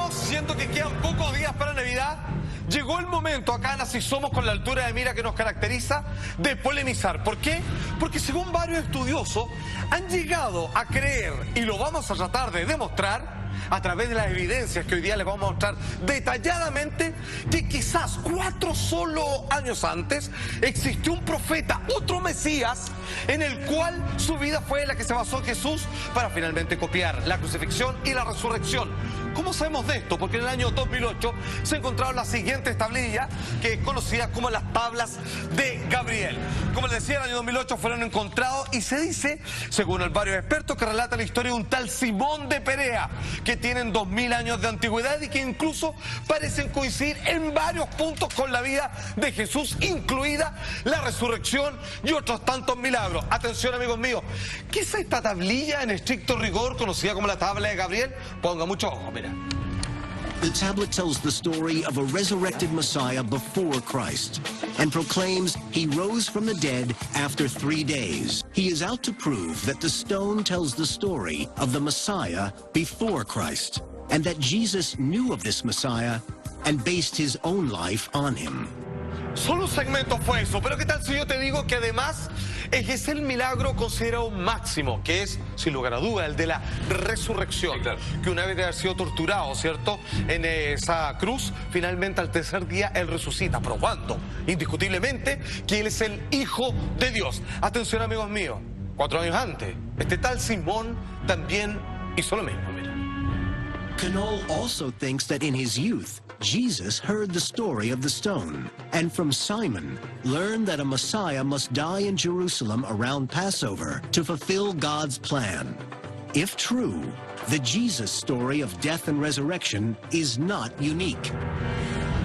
míos, siento que quedan pocos días para Navidad. Llegó el momento acá en Así Somos, con la altura de mira que nos caracteriza, de polemizar. ¿Por qué? Porque según varios estudiosos han llegado a creer, y lo vamos a tratar de demostrar a través de las evidencias que hoy día les vamos a mostrar detalladamente, que quizás 4 solo años antes existió un profeta, otro Mesías, en el cual su vida fue la que se basó en Jesús para finalmente copiar la crucifixión y la resurrección. ¿Cómo sabemos de esto? Porque en el año 2008 se encontraron las siguientes tablillas, que es conocida como las tablas de Gabriel. Como les decía, en el año 2008 fueron encontrados y se dice, según varios expertos, que relata la historia de un tal Simón de Perea, que tienen 2000 años de antigüedad y que incluso parecen coincidir en varios puntos con la vida de Jesús, incluida la resurrección y otros tantos milagros. Atención, amigos míos, ¿qué es esta tablilla en estricto rigor conocida como la tabla de Gabriel? Ponga mucho ojo, mira. The tablet tells the story of a resurrected Messiah before Christ and proclaims he rose from the dead after 3 days. He is out to prove that the stone tells the story of the Messiah before Christ and that Jesus knew of this Messiah and based his own life on him. Solo un segmento fue eso, pero ¿qué tal si yo te digo que además es el milagro considerado máximo, que es, sin lugar a duda, el de la resurrección? Sí, claro. Que una vez de haber sido torturado, ¿cierto?, en esa cruz, finalmente al tercer día él resucita, probando indiscutiblemente que él es el Hijo de Dios. Atención, amigos míos, 4 años antes, este tal Simón también hizo lo mismo, mira. Knoll also thinks that in his youth, Jesus heard the story of the stone, and from Simon learned that a Messiah must die in Jerusalem around Passover to fulfill God's plan. If true, the Jesus story of death and resurrection is not unique.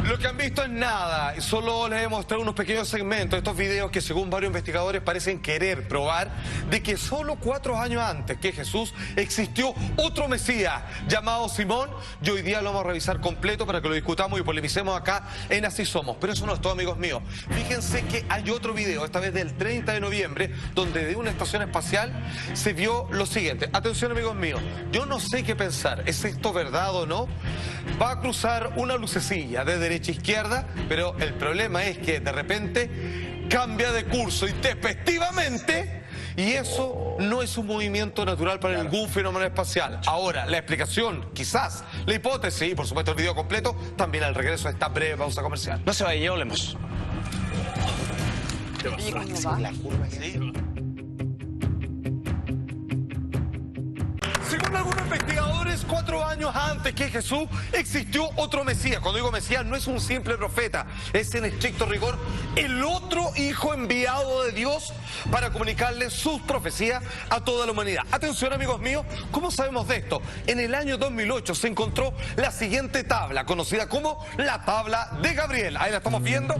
Lo que han visto es nada, y solo les he mostrado unos pequeños segmentos de estos videos que según varios investigadores parecen querer probar de que solo 4 años antes que Jesús existió otro Mesías llamado Simón, y hoy día lo vamos a revisar completo para que lo discutamos y polemicemos acá en Así Somos. Pero eso no es todo, amigos míos. Fíjense que hay otro video, esta vez del 30 de noviembre, donde de una estación espacial se vio lo siguiente. Atención, amigos míos, yo no sé qué pensar, ¿es esto verdad o no? Va a cruzar una lucecilla de derecha a izquierda, pero el problema es que de repente cambia de curso intempestivamente, y eso no es un movimiento natural para ningún fenómeno espacial. Ahora, la explicación, quizás, la hipótesis y por supuesto el video completo, también al regreso de esta breve pausa comercial. No se vaya, ya hablemos. Oye, ¿cómo va? La curva, ¿sí? Según algunos investigadores, 4 años antes que Jesús existió otro Mesías. Cuando digo Mesías, no es un simple profeta, es en estricto rigor el otro hijo enviado de Dios para comunicarle sus profecías a toda la humanidad. Atención, amigos míos, ¿cómo sabemos de esto? En el año 2008 se encontró la siguiente tabla, conocida como la tabla de Gabriel. Ahí la estamos viendo,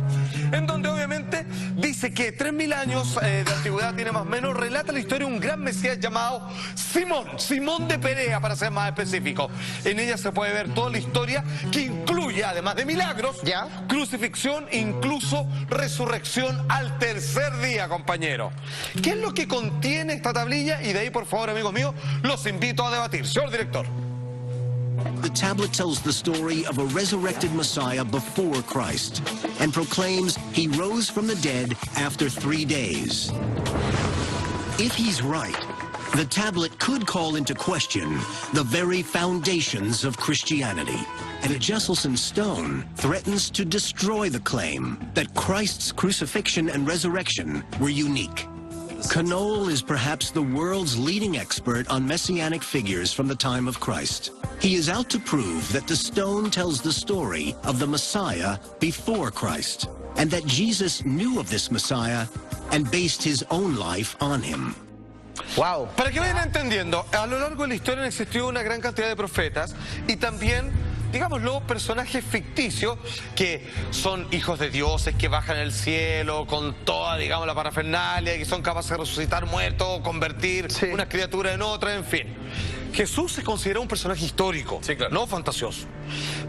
en donde obviamente dice que 3000 años de antigüedad tiene más o menos, relata la historia de un gran Mesías llamado Simón de Perea, para ser más específico. En ella se puede ver toda la historia, que incluye, además de milagros, crucifixión e incluso resurrección al tercer día, compañero. ¿Qué es lo que contiene esta tablilla? Y de ahí, por favor, amigos míos, los invito a debatir. Señor director. The tablet tells the story of a resurrected Messiah before Christ and proclaims he rose from the dead after 3 days. If he's right, the tablet could call into question the very foundations of Christianity. And a Jesselson stone threatens to destroy the claim that Christ's crucifixion and resurrection were unique. Knoll is perhaps the world's leading expert on messianic figures from the time of Christ. He is out to prove that the stone tells the story of the Messiah before Christ, and that Jesus knew of this Messiah and based his own life on him. Wow. Para que vayan entendiendo, a lo largo de la historia han existido una gran cantidad de profetas y también, digámoslo, personajes ficticios que son hijos de dioses, que bajan al cielo con toda, digamos, la parafernalia, que son capaces de resucitar muertos, convertir una criatura en otra, en fin. Jesús se considera un personaje histórico, Sí, claro. no fantasioso.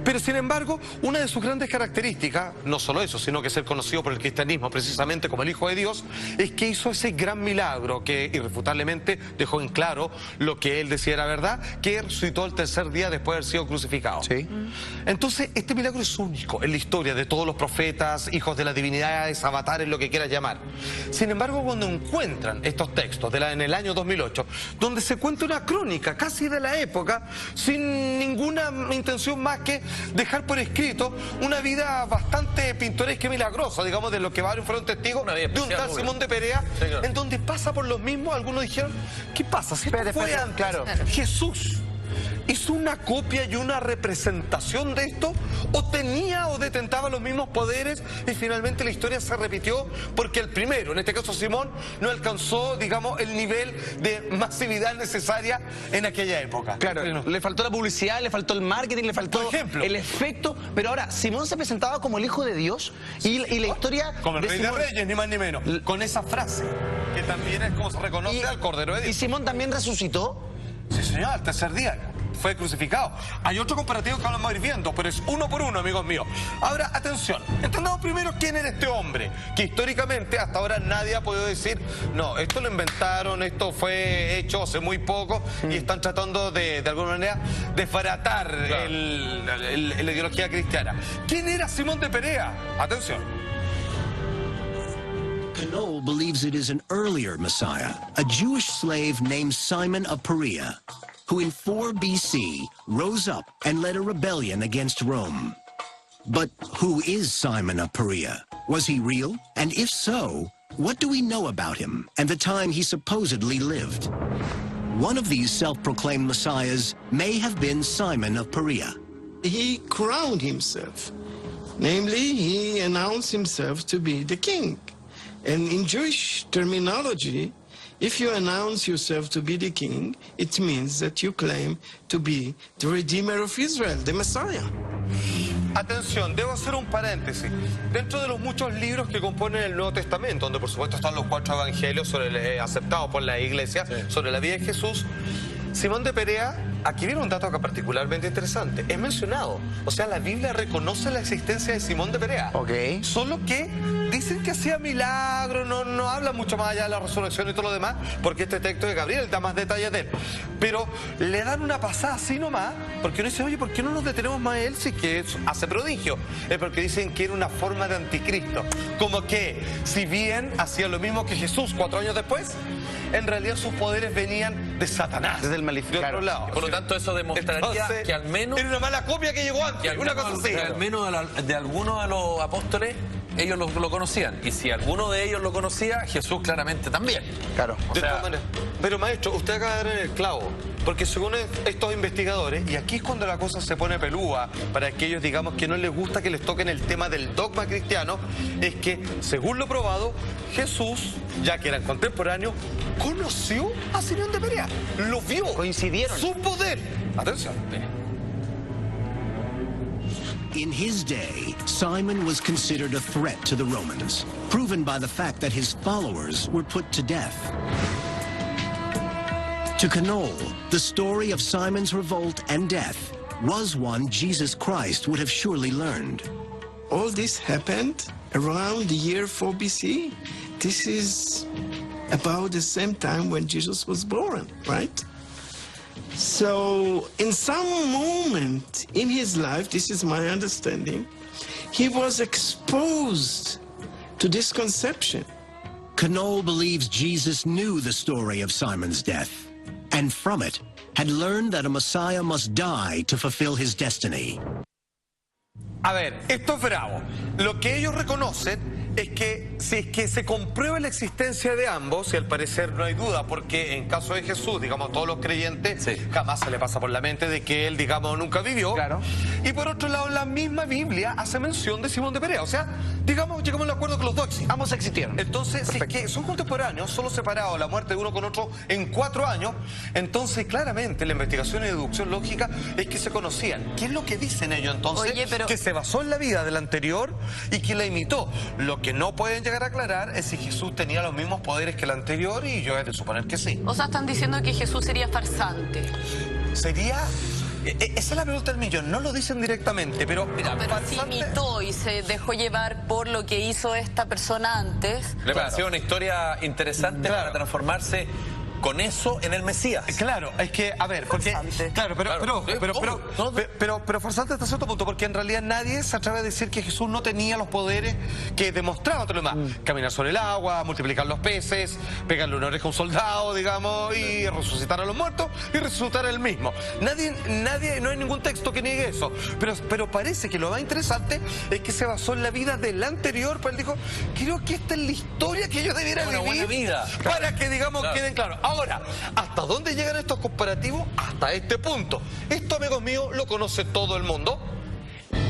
Pero sin embargo, una de sus grandes características, no solo eso, sino que ser conocido por el cristianismo precisamente como el Hijo de Dios, es que hizo ese gran milagro que irrefutablemente dejó en claro lo que él decía era verdad, que resucitó el tercer día después de haber sido crucificado. Sí. Entonces, este milagro es único en la historia de todos los profetas, hijos de las divinidades, avatares, lo que quieras llamar. Sin embargo, cuando encuentran estos textos en el año 2008, donde se cuenta una crónica casi de la época, sin ninguna intención más que dejar por escrito una vida bastante pintoresca y milagrosa, digamos, de lo que varios fueron testigos Una vida de un especial, tal muy Simón de Perea, Sí, claro. en donde pasa por los mismos. Algunos dijeron, ¿qué pasa? Si esto Espérate, fue espérate, antes, claro. Jesús hizo una copia y una representación de esto, o tenía o detentaba los mismos poderes, y finalmente la historia se repitió porque el primero, en este caso Simón, no alcanzó, digamos, el nivel de masividad necesaria en aquella época. Claro, Bueno, le faltó la publicidad, le faltó el marketing, le faltó Por ejemplo. el efecto. Pero ahora, Simón se presentaba como el Hijo de Dios y la historia como el de rey de Simón. reyes, ni más ni menos, con esa frase, que también es como se reconoce al Cordero de Y Dios. Simón también resucitó. Sí, señor, al tercer día fue crucificado. Hay otro comparativo que vamos a ir viendo, pero es uno por uno, amigos míos. Ahora, atención, entendamos primero quién era este hombre, que históricamente hasta ahora nadie ha podido decir, no, esto lo inventaron, esto fue hecho hace muy poco, y están tratando de alguna manera, desbaratar la ideología cristiana. ¿Quién era Simón de Perea? Atención. Knoll believes it is an earlier Messiah, a Jewish slave named Simon of Perea, who in 4 BC rose up and led a rebellion against Rome. But who is Simon of Perea? Was he real? And if so, what do we know about him and the time he supposedly lived? One of these self-proclaimed messiahs may have been Simon of Perea. He crowned himself. Namely, he announced himself to be the king. And in Jewish terminology, if you announce yourself to be the king, it means that you claim to be the Redeemer of Israel, the Messiah. Atención, debo hacer un paréntesis. Dentro de los muchos libros que componen el Nuevo Testamento, donde por supuesto están los 4 evangelios aceptados por la Iglesia sobre la vida de Jesús, Simón de Perea, aquí viene un dato particularmente interesante, es mencionado. O sea, la Biblia reconoce la existencia de Simón de Perea. Ok. Solo que dicen que hacía milagros, no habla mucho más allá de la resurrección y todo lo demás, porque este texto de Gabriel da más detalles de él. Pero le dan una pasada así nomás, porque uno dice, oye, ¿por qué no nos detenemos más a él si que hace prodigio? Es porque dicen que era una forma de anticristo. Como que, si bien hacía lo mismo que Jesús 4 años después, en realidad sus poderes venían de Satanás. Desde el maleficio. De otro Claro. lado. Por lo tanto, eso demostraría Entonces, que al menos... era una mala copia que llegó antes, una cosa así. que al menos de algunos de los apóstoles, ellos lo conocían. Y si alguno de ellos lo conocía, Jesús claramente también. Claro. De todas maneras. Pero maestro, usted acaba de dar en el clavo, porque según estos investigadores, y aquí es cuando la cosa se pone pelúa para aquellos, digamos, que no les gusta que les toquen el tema del dogma cristiano, es que, según lo probado, Jesús, ya que eran contemporáneos, conoció a Simón de Perea, lo vio, Coincidieron. su poder. Atención. In his day, Simon was considered a threat to the Romans, proven by the fact that his followers were put to death. To Knoll, the story of Simon's revolt and death was one Jesus Christ would have surely learned. All this happened around the year 4 BC. This is about the same time when Jesus was born, right? So, in some moment in his life, this is my understanding, he was exposed to this conception. Knoll believes Jesus knew the story of Simon's death, and from it had learned that a Messiah must die to fulfill his destiny. A ver, esto es bravo. Lo que ellos reconocen es que si es que se comprueba la existencia de ambos, y al parecer no hay duda, porque en caso de Jesús, digamos, todos los creyentes, Sí. jamás se le pasa por la mente de que él, digamos, nunca vivió. Claro. Y por otro lado, la misma Biblia hace mención de Simón de Perea. O sea, digamos, llegamos al acuerdo que los dos existen. Ambos existieron. Entonces, si es que son contemporáneos, solo separados la muerte de uno con otro en 4 años, entonces claramente la investigación y deducción lógica es que se conocían. ¿Qué es lo que dicen ellos entonces? Oye, pero- Que se basó en la vida del anterior y que la imitó. Lo Lo que no pueden llegar a aclarar es si Jesús tenía los mismos poderes que el anterior, y yo he de suponer que sí. O sea, están diciendo que Jesús sería farsante. Sería... Esa es la pregunta del millón, no lo dicen directamente, pero mira, Pero sí imitó y se dejó llevar por lo que hizo esta persona antes. Le pareció una historia interesante para transformarse con eso en el Mesías. Claro, es que, a ver, porque... Claro, pero farsante hasta cierto punto, porque en realidad nadie se atreve a decir que Jesús no tenía los poderes que demostraba todo lo demás. Caminar sobre el agua, multiplicar los peces, pegarle una oreja a un soldado, digamos, y resucitar a los muertos y resucitar a él mismo. Nadie, no hay ningún texto que niegue eso. Pero parece que lo más interesante es que se basó en la vida del anterior, pues él dijo, creo que esta es la historia que yo debiera Una buena vivir vida. para que, digamos, queden claros. Ahora, ¿hasta dónde llegan estos comparativos? Hasta este punto. Esto, amigos míos, lo conoce todo el mundo.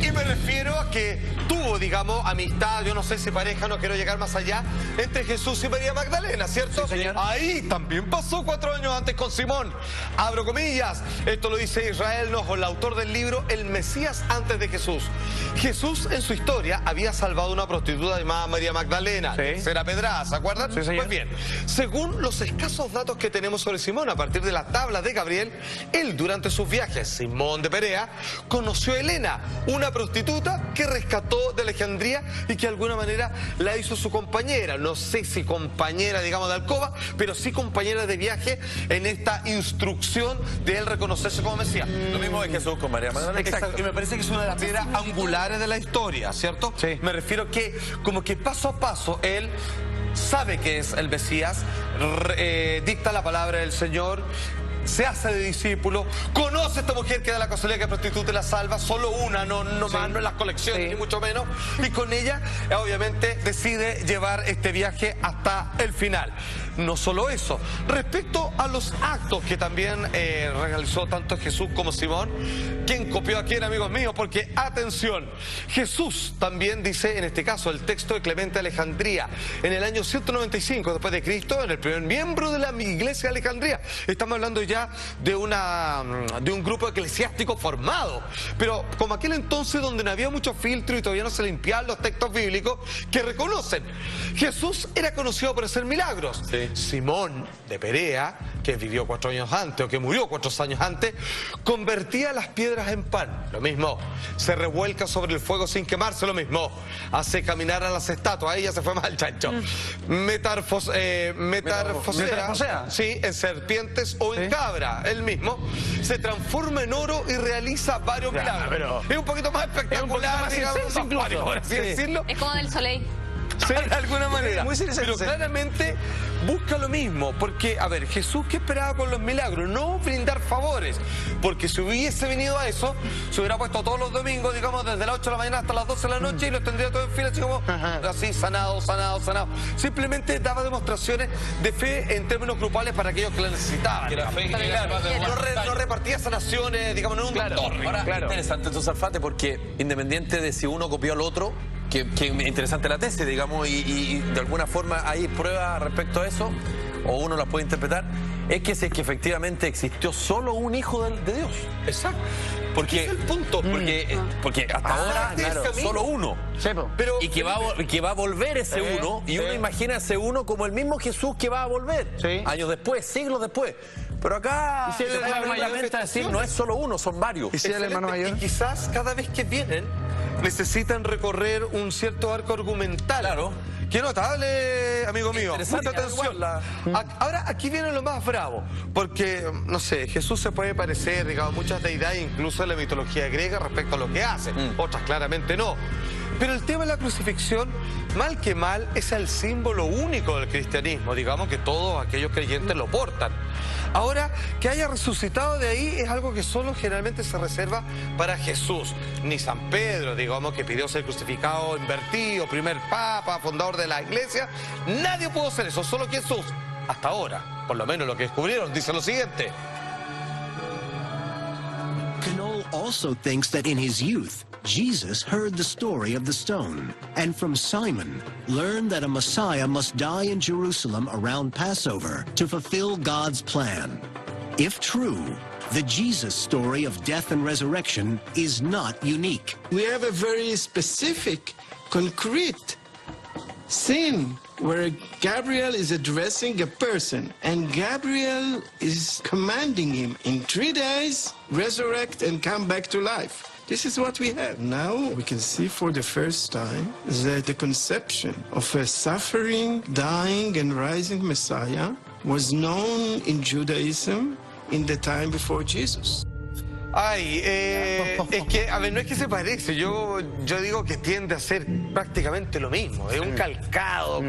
Y me refiero a que tuvo, digamos, amistad, yo no sé si pareja, no quiero llegar más allá, entre Jesús y María Magdalena, ¿cierto? Sí, señor. Ahí también pasó 4 años antes con Simón. Abro comillas, esto lo dice Israel Nojo, el autor del libro El Mesías antes de Jesús. Jesús en su historia había salvado a una prostituta llamada María Magdalena, tercera pedrada, ¿se acuerdan? Sí, señor. Pues bien, según los escasos datos que tenemos sobre Simón a partir de las tablas de Gabriel, él durante sus viajes, Simón de Perea, conoció a Helena, una prostituta que rescató de Alejandría y que de alguna manera la hizo su compañera. No sé si compañera, digamos, de alcoba, pero sí compañera de viaje en esta instrucción de él reconocerse como Mesías. Lo mismo de Jesús con María Magdalena. Exacto. Y me parece que es una de las piedras angulares de la historia, ¿cierto? Sí. Me refiero que como que paso a paso él sabe que es el Mesías, dicta la palabra del Señor, se hace de discípulo, conoce a esta mujer que da la casualidad que es prostituta y la salva, solo una, no más, no en las colecciones, ni mucho menos, y con ella obviamente decide llevar este viaje hasta el final. No solo eso, respecto a los actos que también realizó tanto Jesús como Simón, ¿quién copió a quién, amigos míos? Porque, atención, Jesús también dice, en este caso, el texto de Clemente de Alejandría, en el año 195 después de Cristo, en el primer miembro de la iglesia de Alejandría. Estamos hablando ya de un grupo eclesiástico formado, pero como aquel entonces donde no había mucho filtro y todavía no se limpiaban los textos bíblicos, que reconocen, Jesús era conocido por hacer milagros. Simón de Perea, que vivió 4 años antes o que murió 4 años antes, convertía las piedras en pan, lo mismo. Se revuelca sobre el fuego sin quemarse, lo mismo. Hace caminar a las estatuas, ahí ya se fue mal, chancho. Metamorfosea, sí, en serpientes o en cabra, él mismo. Se transforma en oro y realiza varios milagros. Es un poquito más espectacular, digamos, por así decirlo. Es como del Soleil. Sí, de alguna manera. Muy serio, pero claramente busca lo mismo, porque, a ver, Jesús, ¿qué esperaba con los milagros? No brindar favores, porque si hubiese venido a eso, se hubiera puesto todos los domingos, digamos, desde las 8 de la mañana hasta las 12 de la noche y los tendría todo en fila, así como, así, sanado. Simplemente daba demostraciones de fe en términos grupales para aquellos que la necesitaban. No repartía sanaciones, digamos, no era un doctor. Ahora, es interesante tu Zafate, porque independiente de si uno copió al otro, que interesante la tesis, digamos, y de alguna forma hay pruebas respecto a eso, o uno las puede interpretar, es que efectivamente existió solo un hijo de Dios. Exacto. Porque es el punto. Porque hasta ahora solo uno. Pero, y que va a volver ese uno, y uno imagina ese uno como el mismo Jesús que va a volver. Años después, siglos después. Pero acá ¿Y si el hermano mayor decir, no es solo uno, son varios. ¿Y si el hermano mayor? Y quizás cada vez que vienen necesitan recorrer un cierto arco argumental. Claro. Qué notable, amigo mío. Mucha atención. Ahora, aquí viene lo más bravo, porque, no sé, Jesús se puede parecer, digamos, muchas deidades, incluso en la mitología griega, respecto a lo que hace. Otras claramente no. Pero el tema de la crucifixión, mal que mal, es el símbolo único del cristianismo, digamos que todos aquellos creyentes lo portan. Ahora, que haya resucitado de ahí es algo que solo generalmente se reserva para Jesús. Ni San Pedro, digamos, que pidió ser crucificado, invertido, primer papa, fundador de la iglesia. Nadie pudo hacer eso, solo Jesús. Hasta ahora, por lo menos lo que descubrieron, dice lo siguiente. Knoll also thinks that in his youth, Jesus heard the story of the stone, and from Simon learned that a Messiah must die in Jerusalem around Passover to fulfill God's plan. If true, the Jesus story of death and resurrection is not unique. We have a very specific, concrete scene where Gabriel is addressing a person, and Gabriel is commanding him in 3 days, resurrect and come back to life. This is what we have. Now we can see for the first time that the conception of a suffering, dying, and rising Messiah was known in Judaism in the time before Jesus. Ay, es que, a ver, no es que se parece, yo digo que tiende a ser prácticamente lo mismo, es un calcado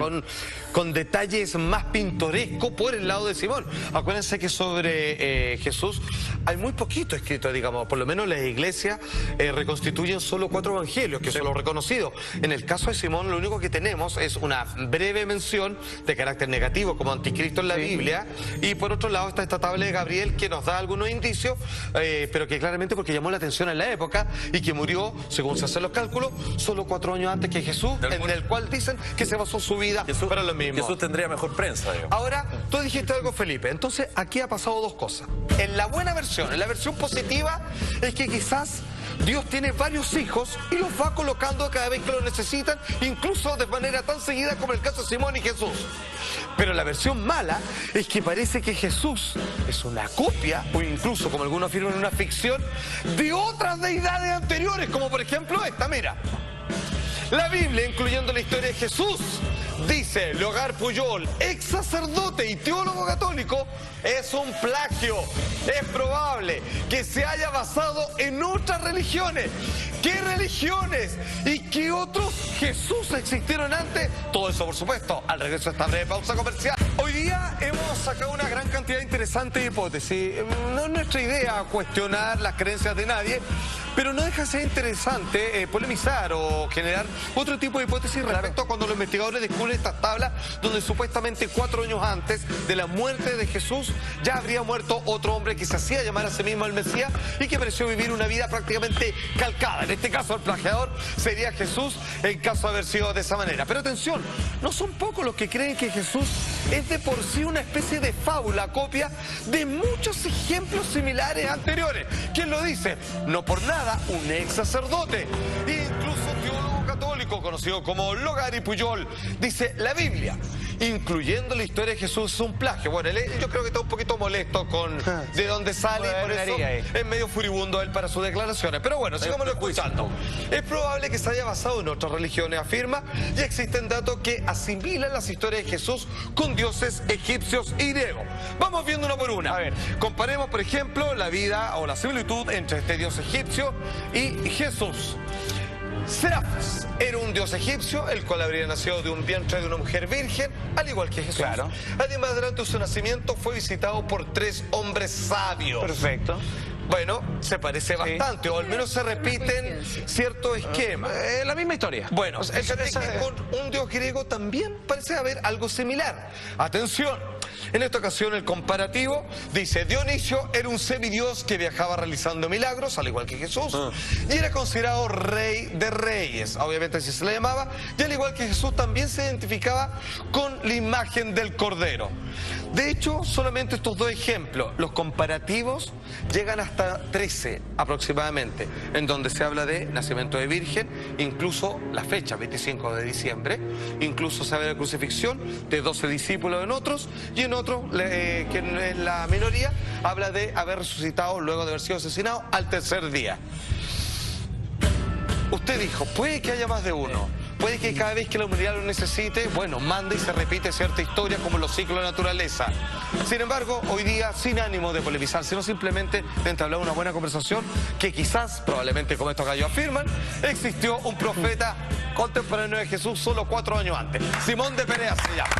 con detalles más pintorescos por el lado de Simón. Acuérdense que sobre Jesús hay muy poquito escrito, digamos, por lo menos las iglesias reconstituyen solo 4 evangelios, que son los reconocidos. En el caso de Simón, lo único que tenemos es una breve mención de carácter negativo como anticristo en la Biblia, y por otro lado está esta tabla de Gabriel que nos da algunos indicios, pero que claramente porque llamó la atención en la época y que murió, según se hacen los cálculos, solo 4 años antes que Jesús, en el cual dicen que se basó su vida para lo mismo. Jesús tendría mejor prensa, digamos. Ahora, tú dijiste algo, Felipe. Entonces, aquí ha pasado 2 cosas. En la buena versión, en la versión positiva, es que quizás Dios tiene varios hijos y los va colocando cada vez que lo necesitan, incluso de manera tan seguida como el caso de Simón y Jesús. Pero la versión mala es que parece que Jesús es una copia, o incluso, como algunos afirman, una ficción de otras deidades anteriores, como por ejemplo esta, mira. La Biblia, incluyendo la historia de Jesús, dice: Logar Pujol, ex sacerdote y teólogo católico, es un plagio. Es probable que se haya basado en otras religiones. ¿Qué religiones y qué otros Jesús existieron antes? Todo eso, por supuesto, al regreso de esta breve pausa comercial. Hoy día hemos sacado una gran cantidad interesante de hipótesis. No es nuestra idea cuestionar las creencias de nadie, pero no deja de ser interesante polemizar o generar otro tipo de hipótesis respecto a cuando los investigadores descubren estas tablas donde supuestamente 4 años antes de la muerte de Jesús ya habría muerto otro hombre que se hacía llamar a sí mismo el Mesías y que pareció vivir una vida prácticamente calcada. En este caso el plagiador sería Jesús en caso de haber sido de esa manera. Pero atención, no son pocos los que creen que Jesús es de por sí una especie de fábula, copia de muchos ejemplos similares anteriores. ¿Quién lo dice? No por nada, un ex sacerdote, incluso teólogo católico conocido como Logar y Pujol, dice: la Biblia, incluyendo la historia de Jesús, es un plagio. Bueno, yo creo que está un poquito molesto con de dónde sale, y por eso es medio furibundo él para sus declaraciones. Pero bueno, sigámoslo escuchando. Es probable que se haya basado en otras religiones, afirma, y existen datos que asimilan las historias de Jesús con dioses egipcios y griegos. Vamos viendo una por una. A ver, comparemos, por ejemplo, la vida o la similitud entre este dios egipcio y Jesús. Serafes era un dios egipcio, el cual habría nacido de un vientre de una mujer virgen, al igual que Jesús. Claro. Además, durante su nacimiento fue visitado por 3 hombres sabios. Perfecto. Bueno, se parece bastante, o al menos se repiten ciertos esquemas. La misma historia. Bueno, con un dios griego también parece haber algo similar. Atención. En esta ocasión el comparativo dice: Dionisio era un semidios que viajaba realizando milagros, al igual que Jesús, y era considerado rey de reyes, obviamente así se le llamaba, y al igual que Jesús también se identificaba con la imagen del Cordero. De hecho, solamente estos 2 ejemplos, los comparativos, llegan hasta 13 aproximadamente, en donde se habla de nacimiento de virgen, incluso la fecha, 25 de diciembre, incluso se habla de crucifixión de 12 discípulos en otros, y en otros, que en la minoría, habla de haber resucitado luego de haber sido asesinado al 3er día. Usted dijo, puede que haya más de uno. Puede que cada vez que la humanidad lo necesite, bueno, mande y se repite cierta historia como los ciclos de la naturaleza. Sin embargo, hoy día, sin ánimo de polemizar, sino simplemente de entablar una buena conversación, que quizás, probablemente como estos gallos afirman, existió un profeta contemporáneo de Jesús solo 4 años antes. Simón de Perea se llama.